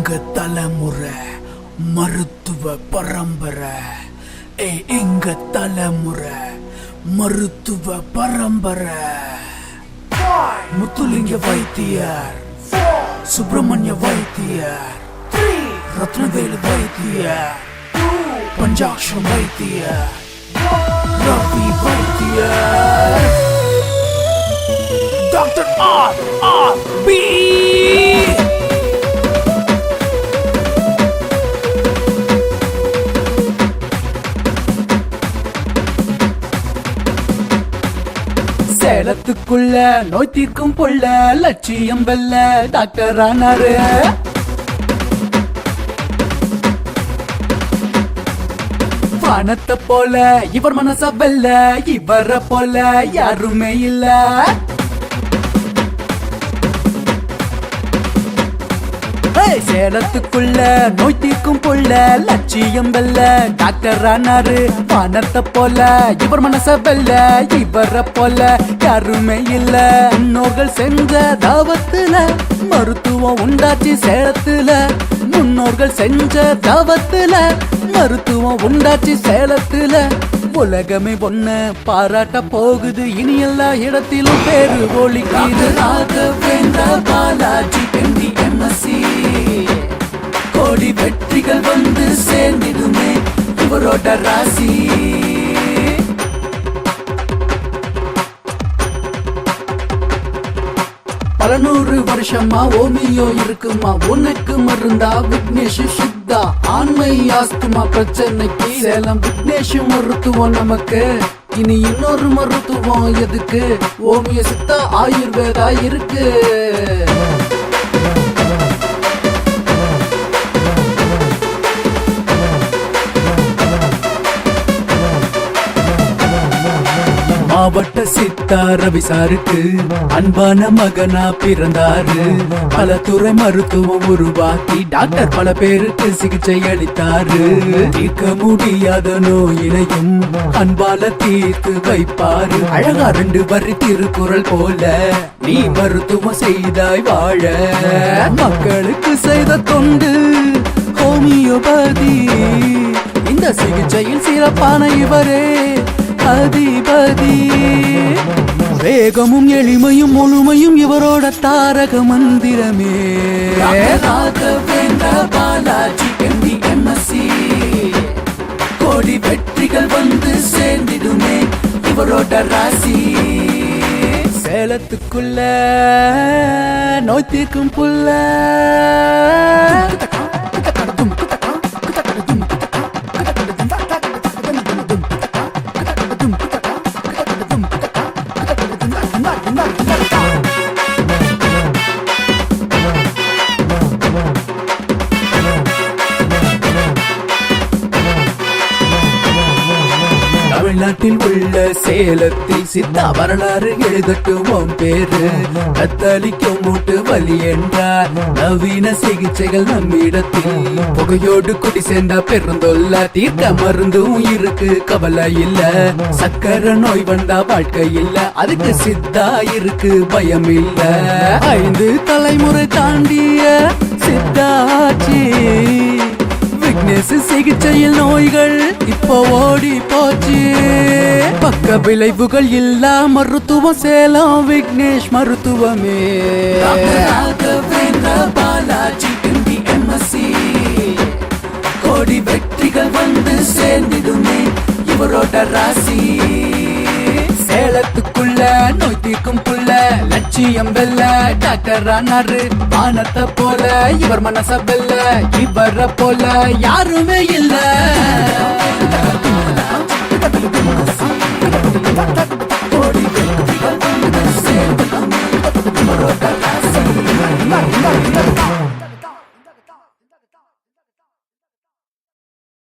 எங்க தலைமுறை மருத்துவ பரம்பரை. எங்க தலைமுறை மருத்துவ பரம்பரை. முத்துலிங்க வைத்தியர், சுப்பிரமணிய வைத்தியர், ரத்னவேலு வைத்தியர், பஞ்சாக்ஷரம் வைத்தியர், ரவி வைத்தியர், டாக்டர் RRB. சேலத்துக்குள்ள நோய் தீர்க்கும் புள்ள லட்சியம் வெல்ல டாக்டர் ஆனாரு. வானத்தை போல இவர் மனச வெல்ல இவரை போல யாருமே இல்ல. சேலத்துக்குள்ள நோய் தீர்க்கும் புள்ள லட்சியம் வெல்ல டாக்டர் ஆனாரு. வானத்தை போல இவர் மனச வெல்ல இவரை போல யாருமே இல்ல. முன்னோர்கள் செஞ்ச தாவத்துல மருத்துவம் உண்டாச்சு சேலத்துல. முன்னோர்கள் செஞ்ச தாவத்துல மருத்துவம் உண்டாச்சு சேலத்துல. உலகமே ஒன்ன பாராட்ட போகுது இனி எல்லா இடத்திலும் பேரு ஒலிக்குது. ராகவேந்திர பாலாஜி MD MSc கோடி வெற்றிகள் வந்து சேர்ந்திடுமே இவரோட ராசி. பல 100 வருஷமா ஓமியோ இருக்குமா உனக்கு மருந்தா விக்னேஷ் சித்தா. ஆண்மை ஆஸ்துமா பிரச்சனைக்கு சேலம் விக்னேஷ் மருத்துவம் நமக்கு. இனி இன்னொரு மருத்துவம் எதுக்கு? ஓமியோ சித்தா ஆயுர்வேதா இருக்கு. மாவட்ட சித்தா ரவி சாருக்கு அன்பான மகனா பிறந்தாரு. பல துறை மருத்துவம் உருவாக்கி டாக்டர் பல பேருக்கு சிகிச்சை அளித்தாரு. தீர்க்க முடியாத நோயினையும் அன்பால தீர்த்து வைப்பாரு. அழகா 2 வரி திருக்குறள் போல நீ மருத்துவம் செய்தாய் வாழ. மக்களுக்கு செய்த தொண்டு ஹோமியோபதி. இந்த சிகிச்சையில் சிறப்பான இவரே அதிபதி. வேகமும் எளிமையும் முழுமையும் இவரோட தாரக மந்திரமே. ராகவேந்திர பாலாஜி MD MSc கோடி வெற்றிகள் வந்து சேர்ந்திடுமே இவரோட ராசி. சேலத்துக்குள்ள நோய் தீர்க்கும் புள்ள தமிழ்நாட்டில் உள்ள சேலத்தில் சித்தா வரலாறு எழுதட்டுவோம் பேரு. கத்தளிக்கும் மூட்டு வலி என்றார் நவீன சிகிச்சைகள் நம்மிடத்தில். புகையோடு குடி சேர்ந்தா பெருந்தொல்ல தீர்க்க மருந்தும் இருக்கு கவலை இல்ல. சக்கர நோய் வந்தா வாழ்க்கை இல்ல அதுக்கு சித்தா இருக்கு பயம் இல்ல. 5 தலைமுறை தாண்டிய சித்தாச்சி விக்னேஷ் சிகிச்சையில் நோய்கள் இப்போ ஓடி போச்சு. பக்க விளைவுகள் இல்லா மருத்துவம் சேலம் விக்னேஷ் மருத்துவமே. ராகவேந்திர பாலாஜி MD MSc கோடி வெற்றிகள் வந்து சேர்ந்திடுமே இவரோட ராசி. சேலத்துக்குள்ள நோய் தீர்க்கும் புள்ள லட்சியம் வெல்ல டாக்டர் ஆனாரு. வானத்தை போல இவர் மனச வெல்ல இவரை போல யாருமே இல்ல.